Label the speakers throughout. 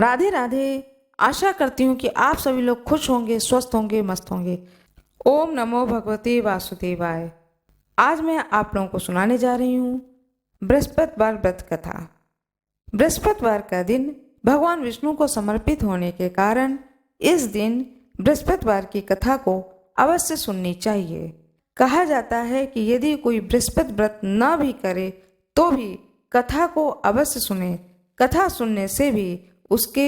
Speaker 1: राधे राधे। आशा करती हूँ कि आप सभी लोग खुश होंगे, स्वस्थ होंगे, मस्त होंगे। ओम नमो भगवते वासुदेवाय। आज मैं आप लोगों को सुनाने जा रही हूँ बृहस्पतिवार व्रत कथा। बृहस्पतिवार का दिन भगवान विष्णु को समर्पित होने के कारण इस दिन बृहस्पतिवार की कथा को अवश्य सुननी चाहिए। कहा जाता है कि यदि कोई बृहस्पति व्रत न भी करे तो भी कथा को अवश्य सुने। कथा सुनने से भी उसके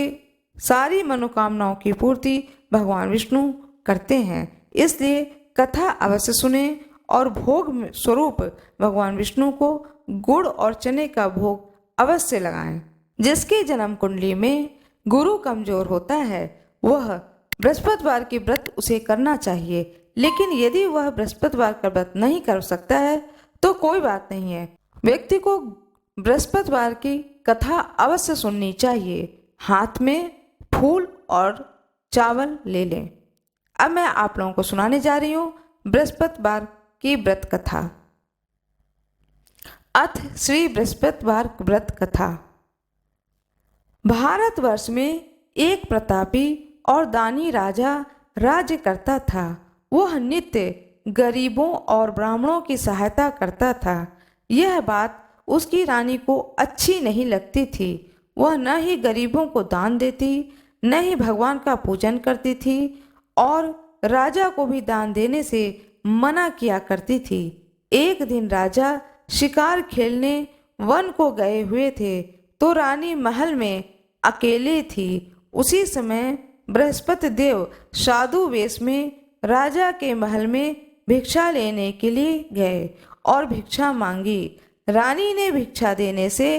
Speaker 1: सारी मनोकामनाओं की पूर्ति भगवान विष्णु करते हैं। इसलिए कथा अवश्य सुने और भोग स्वरूप भगवान विष्णु को गुड़ और चने का भोग अवश्य लगाएं। जिसकी जन्म कुंडली में गुरु कमजोर होता है वह बृहस्पतिवार की व्रत उसे करना चाहिए, लेकिन यदि वह बृहस्पतिवार का व्रत नहीं कर सकता है तो कोई बात नहीं है। व्यक्ति को बृहस्पतिवार की कथा अवश्य सुननी चाहिए। हाथ में फूल और चावल ले लें। अब मैं आप लोगों को सुनाने जा रही हूँ बृहस्पतिवार की व्रत कथा। अथ श्री बृहस्पतिवार व्रत कथा। भारतवर्ष में एक प्रतापी और दानी राजा राज्य करता था। वह नित्य गरीबों और ब्राह्मणों की सहायता करता था। यह बात उसकी रानी को अच्छी नहीं लगती थी। वह न ही गरीबों को दान देती, न ही भगवान का पूजन करती थी और राजा को भी दान देने से मना किया करती थी। एक दिन राजा शिकार खेलने वन को गए हुए थे तो रानी महल में अकेले थी। उसी समय बृहस्पति देव साधु वेश में राजा के महल में भिक्षा लेने के लिए गए और भिक्षा मांगी। रानी ने भिक्षा देने से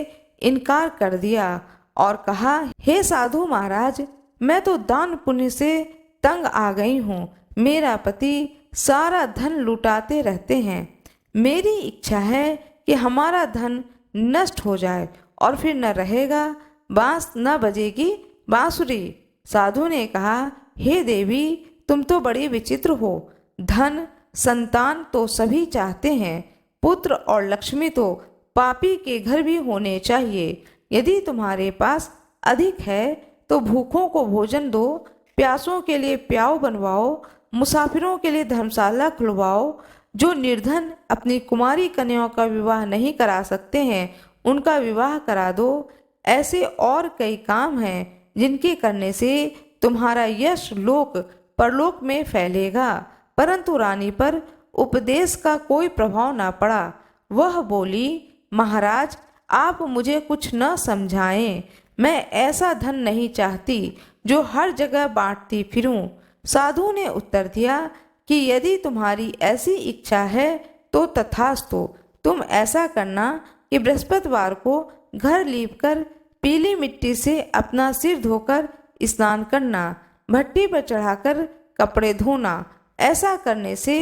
Speaker 1: इनकार कर दिया और कहा, हे साधु महाराज, मैं तो दान पुण्य से तंग आ गई हूँ। मेरा पति सारा धन लुटाते रहते हैं। मेरी इच्छा है कि हमारा धन नष्ट हो जाए और फिर न रहेगा बांस न बजेगी बांसुरी। साधु ने कहा, हे देवी, तुम तो बड़ी विचित्र हो। धन संतान तो सभी चाहते हैं, पुत्र और लक्ष्मी तो पापी के घर भी होने चाहिए। यदि तुम्हारे पास अधिक है तो भूखों को भोजन दो, प्यासों के लिए प्याऊ बनवाओ, मुसाफिरों के लिए धर्मशाला खुलवाओ। जो निर्धन अपनी कुमारी कन्याओं का विवाह नहीं करा सकते हैं उनका विवाह करा दो। ऐसे और कई काम हैं जिनके करने से तुम्हारा यश लोक परलोक में फैलेगा। परंतु रानी पर उपदेश का कोई प्रभाव न पड़ा। वह बोली, महाराज, आप मुझे कुछ न समझाएं। मैं ऐसा धन नहीं चाहती जो हर जगह बांटती फिरूं। साधु ने उत्तर दिया कि यदि तुम्हारी ऐसी इच्छा है तो तथास्तु। तुम ऐसा करना कि बृहस्पतिवार को घर लीपकर पीली मिट्टी से अपना सिर धोकर स्नान करना, भट्टी पर चढ़ाकर कपड़े धोना। ऐसा करने से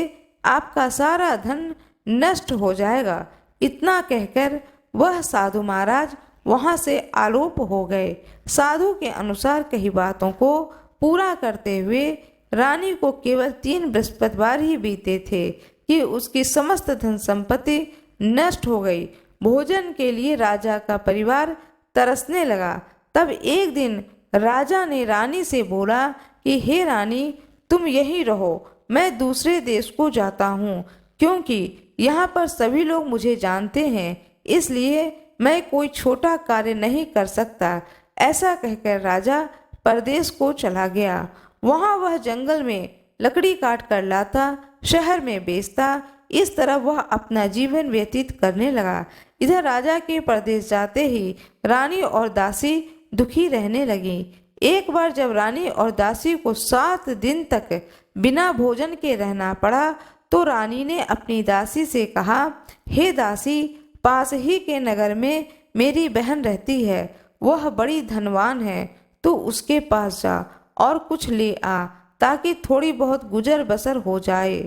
Speaker 1: आपका सारा धन नष्ट हो जाएगा। इतना कहकर वह साधु महाराज वहां से आलोप हो गए। साधु के अनुसार कही बातों को पूरा करते हुए रानी को केवल 3 बृहस्पतिवार ही बीते थे कि उसकी समस्त धन संपत्ति नष्ट हो गई। भोजन के लिए राजा का परिवार तरसने लगा। तब एक दिन राजा ने रानी से बोला कि हे रानी, तुम यहीं रहो, मैं दूसरे देश को जाता हूँ, क्योंकि यहाँ पर सभी लोग मुझे जानते हैं, इसलिए मैं कोई छोटा कार्य नहीं कर सकता। ऐसा कहकर राजा परदेश को चला गया। वहाँ वह जंगल में लकड़ी काट कर लाता, शहर में बेचता। इस तरह वह अपना जीवन व्यतीत करने लगा। इधर राजा के परदेश जाते ही रानी और दासी दुखी रहने लगी। एक बार जब रानी और दासी को 7 दिन तक बिना भोजन के रहना पड़ा तो रानी ने अपनी दासी से कहा, हे दासी, पास ही के नगर में मेरी बहन रहती है, वह बड़ी धनवान है, तो उसके पास जा और कुछ ले आ ताकि थोड़ी बहुत गुजर बसर हो जाए।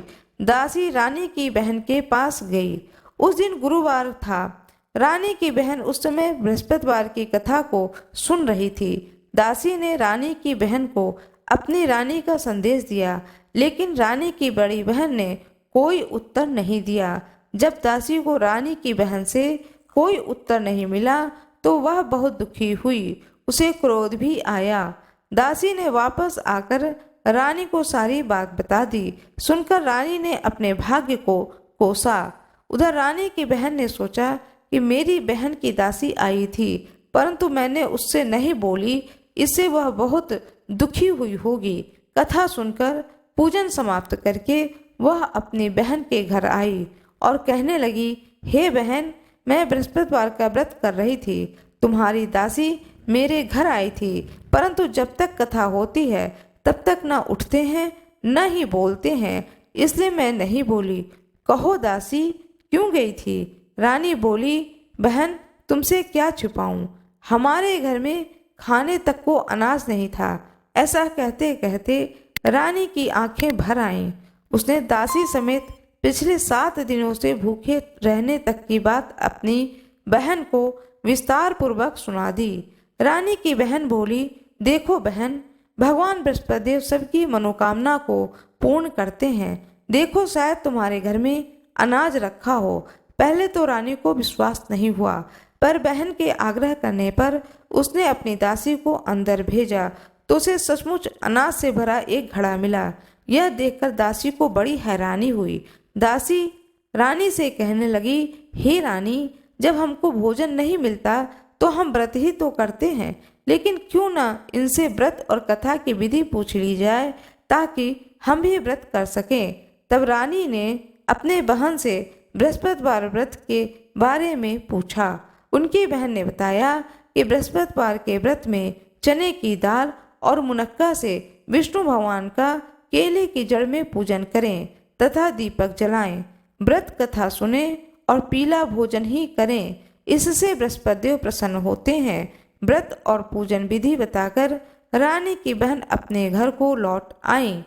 Speaker 1: दासी रानी की बहन के पास गई। उस दिन गुरुवार था। रानी की बहन उस समय बृहस्पतिवार की कथा को सुन रही थी। दासी ने रानी की बहन को अपनी रानी का संदेश दिया, लेकिन रानी की बड़ी बहन ने कोई उत्तर नहीं दिया। जब दासी को रानी की बहन से कोई उत्तर नहीं मिला तो वह बहुत दुखी हुई। उसे क्रोध भी आया। दासी ने वापस आकर रानी को सारी बात बता दी। सुनकर रानी ने अपने भाग्य को कोसा। उधर रानी की बहन ने सोचा कि मेरी बहन की दासी आई थी, परंतु मैंने उससे नहीं बोली, इससे वह बहुत दुखी हुई होगी। कथा सुनकर पूजन समाप्त करके वह अपनी बहन के घर आई और कहने लगी, हे बहन, मैं बृहस्पतिवार का व्रत कर रही थी। तुम्हारी दासी मेरे घर आई थी, परंतु जब तक कथा होती है तब तक न उठते हैं न ही बोलते हैं, इसलिए मैं नहीं बोली। कहो दासी, क्यों गई थी? रानी बोली, बहन, तुमसे क्या छुपाऊं, हमारे घर में खाने तक को अनाज नहीं था। ऐसा कहते कहते रानी की आंखें भर आईं। उसने दासी समेत पिछले 7 दिनों से भूखे रहने तक की बात अपनी बहन को विस्तार पूर्वक सुना दी। रानी की बहन बोली, देखो बहन, भगवान बृहस्पतिदेव सबकी मनोकामना को पूर्ण करते हैं। देखो, शायद तुम्हारे घर में अनाज रखा हो। पहले तो रानी को विश्वास नहीं हुआ, पर बहन के आग्रह करने पर उसने अपनी दासी को अंदर भेजा तो उसे सचमुच अनाज से भरा एक घड़ा मिला। यह देखकर दासी को बड़ी हैरानी हुई। दासी रानी से कहने लगी, हे रानी, जब हमको भोजन नहीं मिलता तो हम व्रत ही तो करते हैं, लेकिन क्यों ना इनसे व्रत और कथा की विधि पूछ ली जाए ताकि हम भी व्रत कर सकें। तब रानी ने अपने बहन से बृहस्पतिवार व्रत के बारे में पूछा। उनकी बहन ने बताया कि बृहस्पतिवार के व्रत में चने की दाल और मुनक्का से विष्णु भगवान का केले की जड़ में पूजन करें तथा दीपक जलाएं, व्रत कथा सुने और पीला भोजन ही करें, इससे बृहस्पतिदेव प्रसन्न होते हैं। व्रत और पूजन विधि बताकर रानी की बहन अपने घर को लौट आई।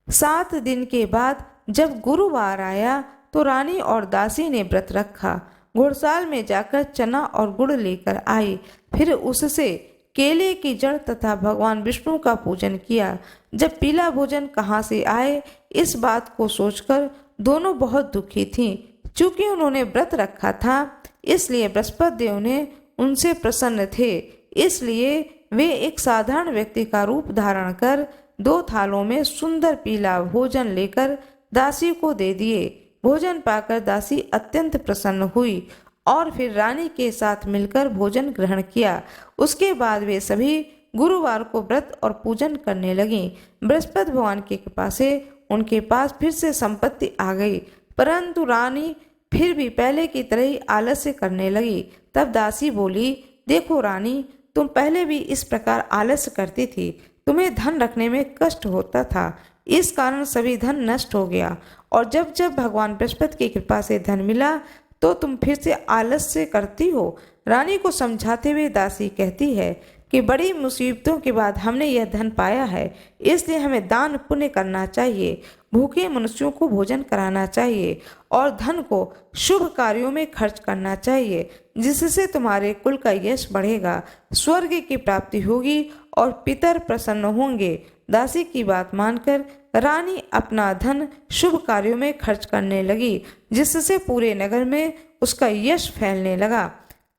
Speaker 1: 7 दिन के बाद जब गुरुवार आया तो रानी और दासी ने व्रत रखा। घुड़साल में जाकर चना और गुड़ लेकर आई, फिर उससे केले की जड़ तथा भगवान विष्णु का पूजन किया। जब पीला भोजन कहाँ से आए, इस बात को सोचकर दोनों बहुत दुखी थीं। चूंकि उन्होंने व्रत रखा था, इसलिए बृहस्पति देव ने उनसे प्रसन्न थे। इसलिए वे एक साधारण व्यक्ति का रूप धारण कर 2 थालों में सुंदर पीला भोजन लेकर दासी को दे दिए। भोजन पाकर दासी अत्यंत प्रसन्न हुई और फिर रानी के साथ मिलकर भोजन ग्रहण किया। उसके बाद वे सभी गुरुवार को व्रत और पूजन करने लगीं। बृहस्पति भगवान की कृपा से उनके पास फिर से संपत्ति आ गई, परंतु रानी फिर भी पहले की तरह ही आलस्य करने लगी। तब दासी बोली, देखो रानी, तुम पहले भी इस प्रकार आलस्य करती थी, तुम्हें धन रखने में कष्ट होता था, इस कारण सभी धन नष्ट हो गया, और जब जब भगवान बृहस्पति की कृपा से धन मिला तो तुम फिर से आलस्य करती हो। रानी को समझाते हुए दासी कहती है कि बड़ी मुसीबतों के बाद हमने यह धन पाया है, इसलिए हमें दान पुण्य करना चाहिए, भूखे मनुष्यों को भोजन कराना चाहिए और धन को शुभ कार्यों में खर्च करना चाहिए, जिससे तुम्हारे कुल का यश बढ़ेगा, स्वर्ग की प्राप्ति होगी और पितर प्रसन्न होंगे। दासी की बात मानकर रानी अपना धन शुभ कार्यों में खर्च करने लगी, जिससे पूरे नगर में उसका यश फैलने लगा।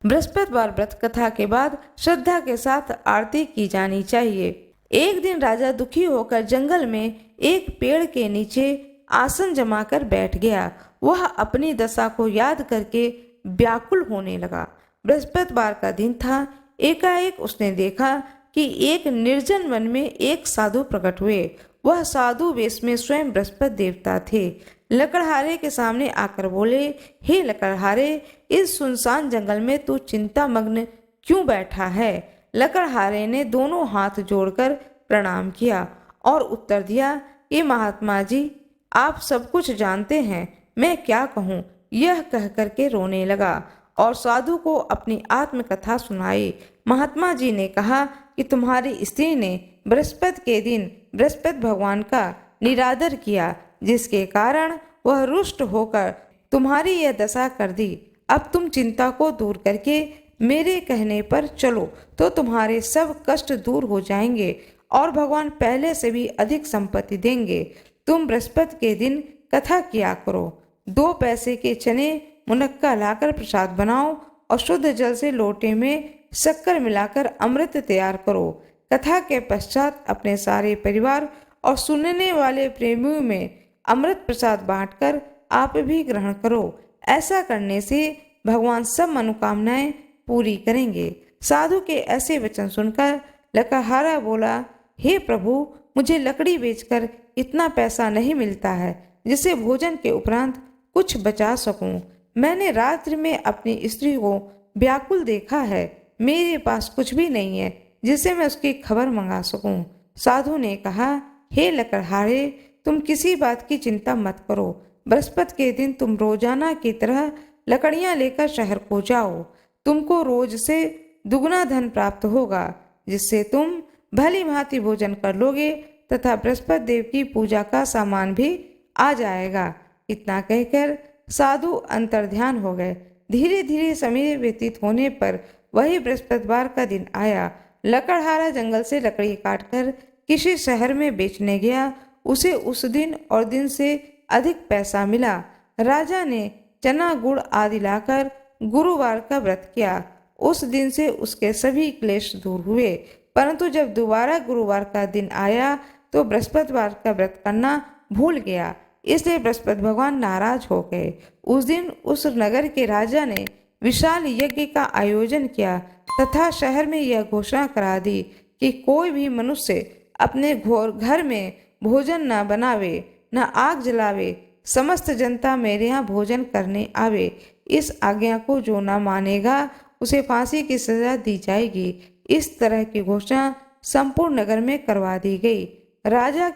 Speaker 1: बृहस्पतिवार व्रत कथा के बाद श्रद्धा के साथ आरती की जानी चाहिए। एक दिन राजा दुखी होकर जंगल में एक पेड़ के नीचे आसन जमाकर बैठ गया। वह अपनी दशा को याद करके व्याकुल होने लगा। बृहस्पतिवार का दिन था। एकाएक उसने देखा कि एक निर्जन वन में एक साधु प्रकट हुए। वह साधु वेश में स्वयं बृहस्पति देवता थे। लकड़हारे के सामने आकर बोले, हे लकड़हारे, इस सुनसान जंगल में तू चिंता मग्न क्यों बैठा है? लकड़हारे ने दोनों हाथ जोड़कर प्रणाम किया और उत्तर दिया कि महात्मा जी, आप सब कुछ जानते हैं, मैं क्या कहूँ? यह कह करके रोने लगा और साधु को अपनी आत्मकथा सुनाई। महात्मा जी ने कहा कि तुम्हारी स्त्री ने बृहस्पति के दिन बृहस्पति भगवान का निरादर किया, जिसके कारण वह रुष्ट होकर तुम्हारी यह दशा कर दी। अब तुम चिंता को दूर करके मेरे कहने पर चलो तो तुम्हारे सब कष्ट दूर हो जाएंगे और भगवान पहले से भी अधिक संपत्ति देंगे। तुम बृहस्पति के दिन कथा किया करो। 2 पैसे के चने मुनक्का लाकर प्रसाद बनाओ और शुद्ध जल से लोटे में शक्कर मिलाकर अमृत तैयार करो। कथा के पश्चात अपने सारे परिवार और सुनने वाले प्रेमियों में अमृत प्रसाद बांटकर आप भी ग्रहण करो। ऐसा करने से भगवान सब मनोकामनाएं पूरी करेंगे। साधु के ऐसे वचन सुनकर लकड़हारा बोला, हे प्रभु, मुझे लकड़ी बेचकर इतना पैसा नहीं मिलता है जिससे भोजन के उपरांत कुछ बचा सकूं। मैंने रात्रि में अपनी स्त्री को व्याकुल देखा है। मेरे पास कुछ भी नहीं है जिससे मैं उसकी खबर मंगा सकूं। साधु ने कहा, हे लकड़हारे, तुम किसी बात की चिंता मत करो। बृहस्पति के दिन तुम रोजाना की तरह लकड़ियां लेकर शहर को जाओ। तुमको रोज से दुगना धन प्राप्त होगा, जिससे तुम भली भांति भोजन कर लोगे तथा बृहस्पति देव की पूजा का सामान भी आ जाएगा। इतना कहकर साधु अंतर्ध्यान हो गए। धीरे धीरे समय व्यतीत होने पर वही बृहस्पतिवार का दिन आया। लकड़हारा जंगल से लकड़ी काटकर किसी शहर में बेचने गया। उसे उस दिन और दिन से अधिक पैसा मिला। राजा ने चना गुड़ आदि लाकर गुरुवार का व्रत किया। उस दिन से उसके सभी क्लेश दूर हुए। परंतु जब दोबारा गुरुवार का दिन आया तो बृहस्पतिवार का व्रत करना भूल गया। इसलिए बृहस्पति भगवान नाराज हो गए। उस दिन उस नगर के राजा ने विशाल यज्ञ का आयोजन किया तथा शहर में यह घोषणा करा दी कि कोई भी मनुष्य अपने घर में भोजन न बनावे, न आग जलावे। समस्त जनता मेरे यहाँ भोजन करने आवे। इस आज्ञा को जो न मानेगा उसे फांसी की सजा दी जाएगी। इस तरह की घोषणा संपूर्ण नगर में करवा दी गई। राजा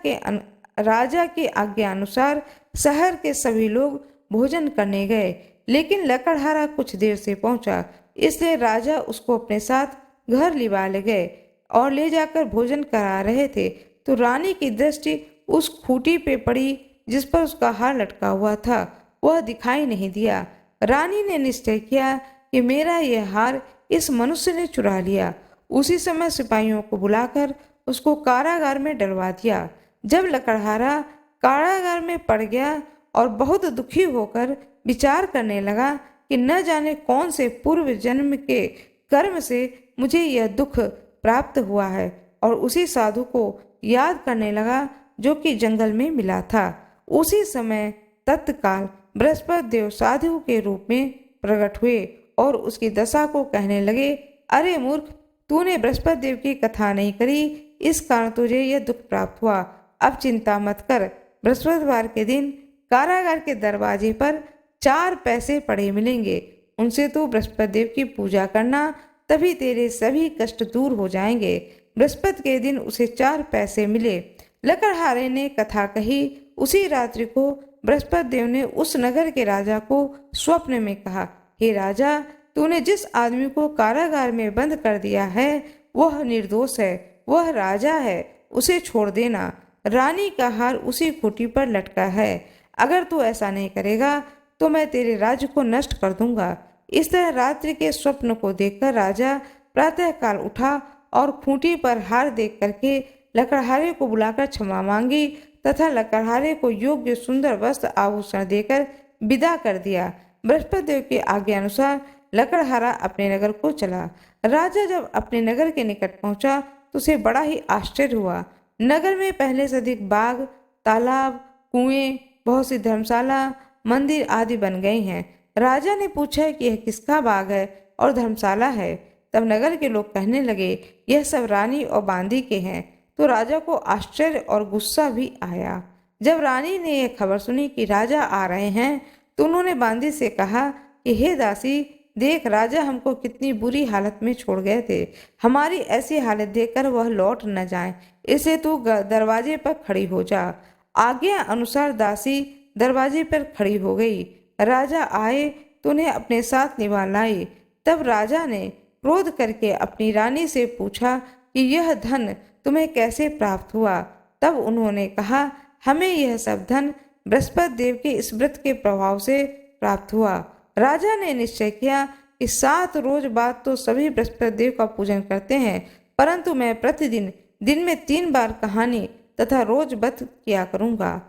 Speaker 1: के आज्ञा अनुसार शहर के सभी लोग भोजन करने गए, लेकिन लकड़हारा कुछ देर से पहुंचा। इसलिए राजा उसको अपने साथ घर लिवा ले गए और ले जाकर भोजन करा रहे थे तो रानी की दृष्टि उस खूंटी पे पड़ी जिस पर उसका हार लटका हुआ था। वह दिखाई नहीं दिया। रानी ने निश्चय किया कि मेरा यह हार इस मनुष्य ने चुरा लिया। उसी समय सिपाहियों को बुलाकर उसको कारागार में डलवा दिया। जब लकड़हारा कारागार में पड़ गया और बहुत दुखी होकर विचार करने लगा कि न जाने कौन से पूर्व जन्म के कर्म से मुझे यह दुख प्राप्त हुआ है, और उसी साधु को याद करने लगा जो कि जंगल में मिला था। उसी समय तत्काल बृहस्पति देव साधु के रूप में प्रकट हुए और उसकी दशा को कहने लगे, अरे मूर्ख, तूने बृहस्पति देव की कथा नहीं करी, इस कारण तुझे यह दुख प्राप्त हुआ। अब चिंता मत कर। बृहस्पतिवार के दिन कारागार के दरवाजे पर 4 पैसे पड़े मिलेंगे। उनसे तू बृहस्पति देव की पूजा करना, तभी तेरे सभी कष्ट दूर हो जाएंगे। बृहस्पति के दिन उसे 4 पैसे मिले। लकड़हारे ने कथा कही। उसी रात्रि को बृहस्पति देव ने उस नगर के राजा को स्वप्न में कहा, हे राजा, तूने जिस आदमी को कारागार में बंद कर दिया है वह निर्दोष है, वह राजा है, उसे छोड़ देना। रानी का हार उसी खूंटी पर लटका है। अगर तू ऐसा नहीं करेगा तो मैं तेरे राज्य को नष्ट कर दूंगा। इस तरह रात्रि के स्वप्न को देखकर राजा प्रातःकाल उठा और खूंटी पर हार देख करके लकड़हारे को बुलाकर क्षमा मांगी तथा लकड़हारे को योग्य सुंदर वस्त्र आभूषण देकर विदा कर दिया। बृहस्पति देव की आज्ञा अनुसार लकड़हारा अपने नगर को चला। राजा जब अपने नगर के निकट पहुंचा तो उसे बड़ा ही आश्चर्य हुआ। नगर में पहले से अधिक बाग, तालाब, कुएं, बहुत सी धर्मशाला, मंदिर आदि बन गए हैं। राजा ने पूछा कि यह किसका बाग है और धर्मशाला है। तब नगर के लोग कहने लगे, यह सब रानी और बांदी के हैं। तो राजा को आश्चर्य और गुस्सा भी आया। जब रानी ने यह खबर सुनी कि राजा आ रहे हैं तो उन्होंने बांदी से कहा कि हे दासी, देख, राजा हमको कितनी बुरी हालत में छोड़ गए थे। हमारी ऐसी हालत देखकर वह लौट न जाए, इसलिए तू दरवाजे पर खड़ी हो जा। आज्ञा अनुसार दासी दरवाजे पर खड़ी हो गई। राजा आए तो उन्हें अपने साथ निभा लाई। तब राजा ने क्रोध करके अपनी रानी से पूछा कि यह धन तुम्हें कैसे प्राप्त हुआ। तब उन्होंने कहा, हमें यह सब धन बृहस्पति देव के इस व्रत के प्रभाव से प्राप्त हुआ। राजा ने निश्चय किया कि 7 रोज बाद तो सभी बृहस्पति देव का पूजन करते हैं, परंतु मैं प्रतिदिन दिन में 3 बार कहानी तथा रोज व्रत किया करूंगा।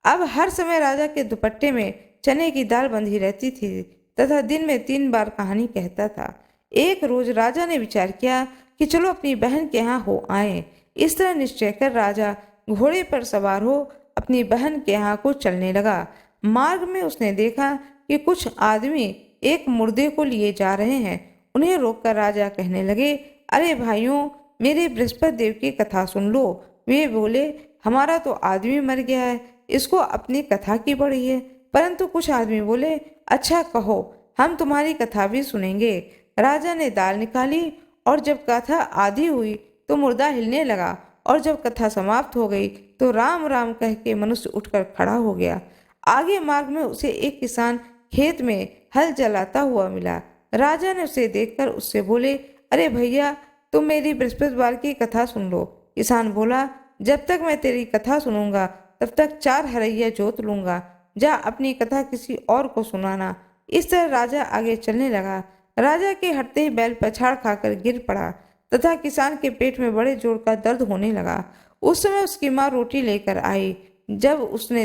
Speaker 1: अब हर समय राजा के दुपट्टे में चने की दाल बंधी रहती थी तथा दिन में 3 बार कहानी कहता था। एक रोज राजा ने विचार किया कि चलो अपनी बहन के यहाँ हो आए। इस तरह निश्चय कर राजा घोड़े पर सवार हो अपनी बहन के यहाँ को चलने लगा। मार्ग में उसने देखा कि कुछ आदमी एक मुर्दे को लिए जा रहे हैं। उन्हें रोककर राजा कहने लगे, अरे भाइयों, मेरे बृहस्पति देव की कथा सुन लो। वे बोले, हमारा तो आदमी मर गया है, इसको अपनी कथा की पड़ी है। परंतु कुछ आदमी बोले, अच्छा कहो, हम तुम्हारी कथा भी सुनेंगे। राजा ने दाल निकाली और जब कथा आधी हुई तो मुर्दा हिलने लगा, और जब कथा समाप्त हो गई तो राम राम कह के मनुष्य उठकर खड़ा हो गया। आगे मार्ग में उसे एक किसान खेत में हल चलाता हुआ मिला। राजा ने उसे देखकर उससे बोले, अरे भैया, तुम मेरी बृहस्पतिवार की कथा सुन लो। किसान बोला, जब तक मैं तेरी कथा सुनूंगा तब तक 4 हरैया जोत लूंगा। जा अपनी कथा किसी और को सुनाना। इस तरह राजा आगे चलने लगा। राजा के हटते ही बैल पछाड़ खाकर गिर पड़ा तथा किसान के पेट में बड़े जोर का दर्द होने लगा। उस समय उसकी माँ रोटी लेकर आई। जब उसने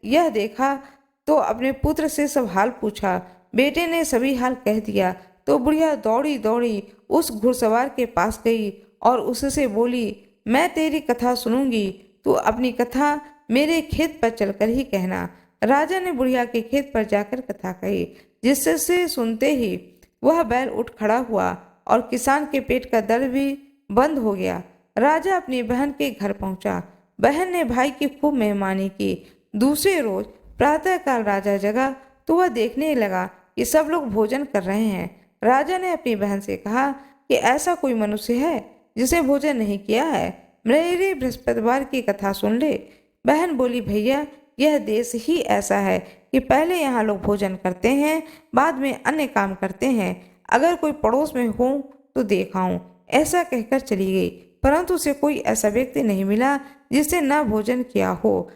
Speaker 1: यह देखा तो अपने पुत्र से सब हाल पूछा। बेटे ने सभी हाल कह दिया तो बुढ़िया दौड़ी दौड़ी उस घुड़सवार के पास गई और उससे बोली, मैं तेरी कथा सुनूंगी, तू अपनी कथा मेरे खेत पर चलकर ही कहना। राजा ने बुढ़िया के खेत पर जाकर कथा कही, जिससे सुनते ही वह बैल उठ खड़ा हुआ और किसान के पेट का दर्द भी बंद हो गया। राजा अपनी बहन के घर पहुंचा। बहन ने भाई की खूब मेहमानी की। दूसरे रोज प्रातःकाल राजा जगा तो वह देखने लगा कि सब लोग भोजन कर रहे हैं। राजा ने अपनी बहन से कहा कि ऐसा कोई मनुष्य है जिसे भोजन नहीं किया है, मेरे बृहस्पतिवार की कथा सुन ले। बहन बोली, भैया, यह देश ही ऐसा है कि पहले यहाँ लोग भोजन करते हैं, बाद में अन्य काम करते हैं। अगर कोई पड़ोस में हो तो देखाऊं। ऐसा कहकर चली गई, परंतु उसे कोई ऐसा व्यक्ति नहीं मिला जिसने न भोजन किया हो।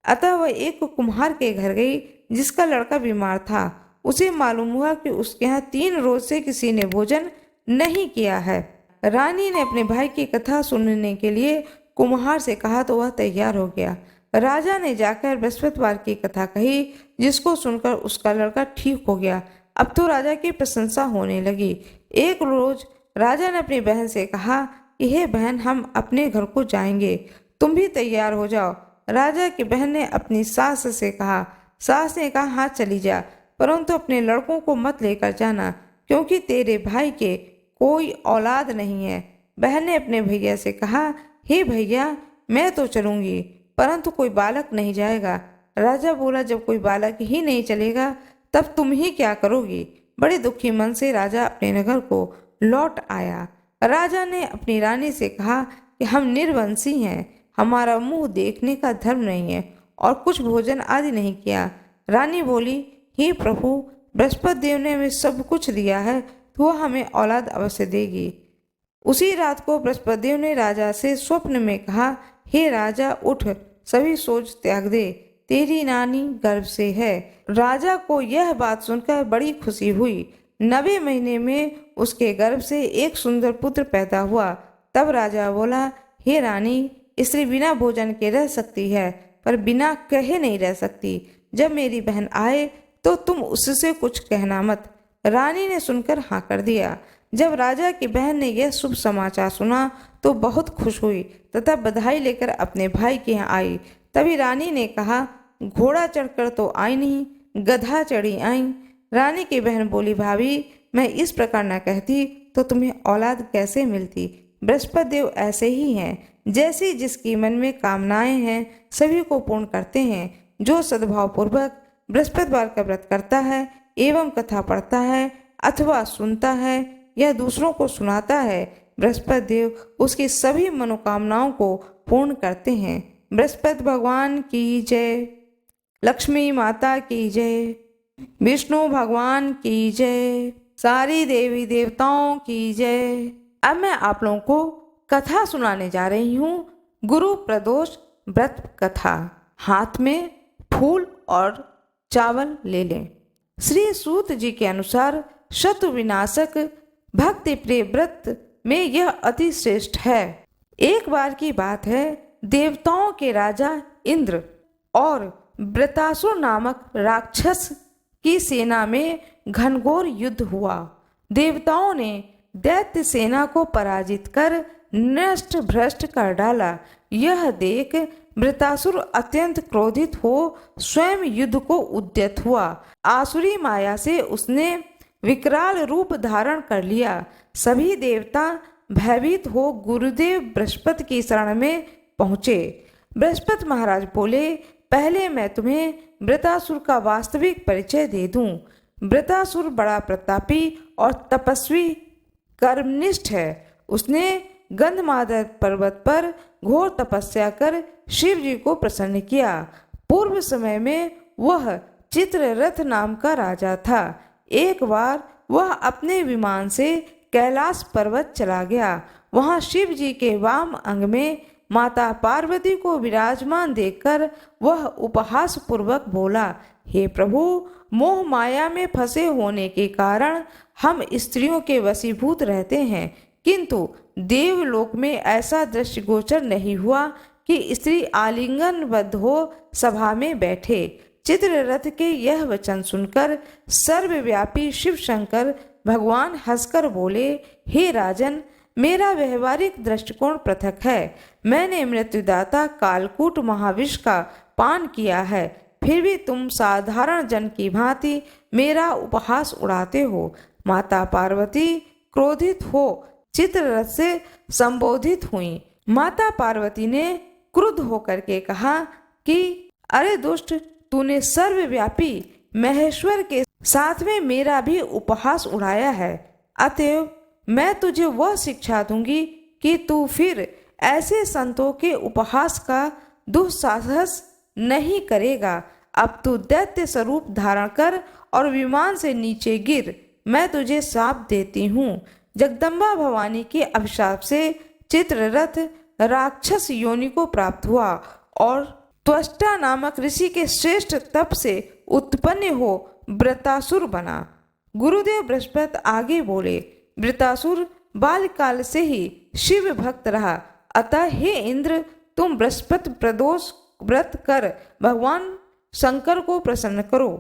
Speaker 1: अतः वह एक कुम्हार के घर गई जिसका लड़का बीमार था। उसे मालूम हुआ कि उसके यहाँ 3 रोज से किसी ने भोजन नहीं किया है। रानी ने अपने भाई की कथा सुनने के लिए कुम्हार से कहा तो वह तैयार हो गया। राजा ने जाकर बृहस्पतिवार की कथा कही, जिसको सुनकर उसका लड़का ठीक हो गया। अब तो राजा की प्रशंसा होने लगी। एक रोज राजा ने अपनी बहन से कहा कि हे बहन, हम अपने घर को जाएंगे, तुम भी तैयार हो जाओ। राजा की बहन ने अपनी सास से कहा। सास ने कहा, हाँ चली जा, परंतु अपने लड़कों को मत लेकर जाना, क्योंकि तेरे भाई के कोई औलाद नहीं है। बहन ने अपने भैया से कहा, हे भैया, मैं तो चलूंगी, परंतु कोई बालक नहीं जाएगा। राजा बोला, जब कोई बालक ही नहीं चलेगा तब तुम ही क्या करोगी। बड़े दुखी मन से राजा अपने नगर को लौट आया। राजा ने अपनी रानी से कहा कि हम निर्वंशी हैं, हमारा मुंह देखने का धर्म नहीं है और कुछ भोजन आदि नहीं किया। रानी बोली, हे प्रभु, बृहस्पति देव ने हमें सब कुछ दिया है तो वह हमें औलाद अवश्य देगी। उसी रात को बृहस्पति देव ने राजा से स्वप्न में कहा, हे राजा, उठ, सभी सोच त्याग दे, तेरी नानी गर्भ से है। राजा को यह बात सुनकर बड़ी खुशी हुई। 90 महीने में उसके गर्भ से एक सुंदर पुत्र पैदा हुआ। तब राजा बोला, हे रानी, स्त्री बिना भोजन के रह सकती है, पर बिना कहे नहीं रह सकती। जब मेरी बहन आए तो तुम उससे कुछ कहना मत। रानी ने सुनकर हाँ कर दिया। जब राजा की बहन ने यह शुभ समाचार सुना तो बहुत खुश हुई तथा बधाई लेकर अपने भाई के यहाँ आई। तभी रानी ने कहा, घोड़ा चढ़कर तो आई नहीं, गधा चढ़ी आई। रानी की बहन बोली, भाभी, मैं इस प्रकार न कहती तो तुम्हें औलाद कैसे मिलती। बृहस्पति देव ऐसे ही हैं, जैसी जिसकी मन में कामनाएं हैं सभी को पूर्ण करते हैं। जो सद्भाव पूर्वक बृहस्पतिवार का व्रत करता है एवं कथा पढ़ता है अथवा सुनता है या दूसरों को सुनाता है, बृहस्पति देव उसकी सभी मनोकामनाओं को पूर्ण करते हैं। बृहस्पति भगवान की जय, लक्ष्मी माता की जय, विष्णु भगवान की जय, सारी देवी देवताओं की जय। अब मैं आप लोगों को कथा सुनाने जा रही हूँ, गुरु प्रदोष व्रत कथा। हाथ में फूल और चावल ले लें। श्री सूत जी के अनुसार शत्रु विनाशक भक्ति प्रिय व्रत में यह अति श्रेष्ठ है। एक बार की बात है, देवताओं के राजा इंद्र और वृतासुर नामक राक्षस की सेना में घनघोर युद्ध हुआ। देवताओं ने दैत्य सेना को पराजित कर नष्ट भ्रष्ट कर डाला। यह देख वृत्रासुर अत्यंत क्रोधित हो स्वयं युद्ध को उद्यत हुआ। आसुरी माया से उसने विकराल रूप धारण कर लिया। सभी देवता भयभीत हो गुरुदेव बृहस्पति की शरण में पहुँचे। बृहस्पति महाराज बोले, पहले मैं तुम्हें वृत्रासुर का वास्तविक परिचय दे दूं। वृत्रासुर बड़ा प्रतापी और तपस्वी कर्मनिष्ठ है। उसने गंधमादन पर्वत पर घोर तपस्या कर शिव जी को प्रसन्न किया। पूर्व समय में वह चित्ररथ नाम का राजा था। एक बार वह अपने विमान से कैलाश पर्वत चला गया। वहां शिव जी के वाम अंग में माता पार्वती को विराजमान देखकर वह उपहास पूर्वक बोला, हे प्रभु, मोह माया में फंसे होने के कारण हम स्त्रियों के वशीभूत रहते हैं, किंतु देवलोक में ऐसा दृष्टिगोचर नहीं हुआ कि स्त्री आलिंगनबद्ध हो सभा में बैठे। चित्ररथ के यह वचन सुनकर सर्वव्यापी शिव शंकर भगवान हंसकर बोले, हे राजन, मेरा व्यवहारिक दृष्टिकोण पृथक है। मैंने मृत्युदाता कालकूट महाविष का पान किया है, फिर भी तुम साधारण जन की भांति मेरा उपहास उड़ाते हो। माता पार्वती क्रोधित हो चित्ररथ से संबोधित हुई। माता पार्वती ने क्रुद्ध होकर के कहा कि अरे दुष्ट, तूने सर्वव्यापी महेश्वर के साथ में मेरा भी उपहास उड़ाया है। अतएव मैं तुझे वह शिक्षा दूंगी कि तू फिर ऐसे संतों के उपहास का दुस्साहस नहीं करेगा। अब तू दैत्य स्वरूप धारण कर और विमान से नीचे गिर। मैं तुझे श्राप देती हूँ। जगदम्बा भवानी के अभिशाप से चित्ररथ राक्षस योनि को प्राप्त हुआ और त्वष्टा नामक ऋषि के श्रेष्ठ तप से उत्पन्न हो वृत्रासुर बना। गुरुदेव बृहस्पति आगे बोले, वृत्रासुर बाल्यकाल से ही शिव भक्त रहा, अतः हे इंद्र, तुम बृहस्पति प्रदोष व्रत कर भगवान शंकर को प्रसन्न करो।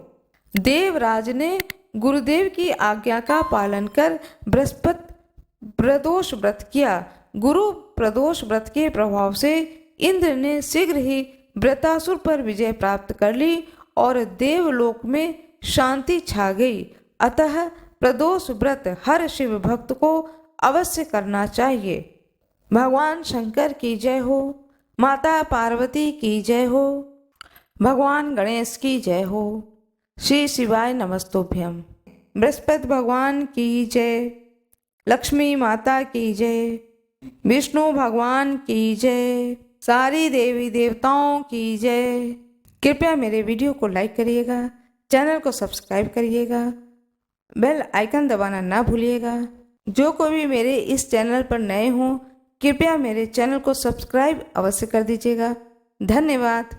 Speaker 1: देवराज ने गुरुदेव की आज्ञा का पालन कर बृहस्पति प्रदोष व्रत किया। गुरु प्रदोष व्रत के प्रभाव से इंद्र ने शीघ्र ही वृत्रासुर पर विजय प्राप्त कर ली और देवलोक में शांति छा गई। अतः प्रदोष व्रत हर शिव भक्त को अवश्य करना चाहिए। भगवान शंकर की जय हो, माता पार्वती की जय हो, भगवान गणेश की जय हो। श्री शिवाय नमस्तुभ्यम। बृहस्पति भगवान की जय, लक्ष्मी माता की जय, विष्णु भगवान की जय, सारी देवी देवताओं की जय। कृपया मेरे वीडियो को लाइक करिएगा, चैनल को सब्सक्राइब करिएगा, बेल आइकन दबाना ना भूलिएगा। जो कोई भी मेरे इस चैनल पर नए हों, कृपया मेरे चैनल को सब्सक्राइब अवश्य कर दीजिएगा। धन्यवाद।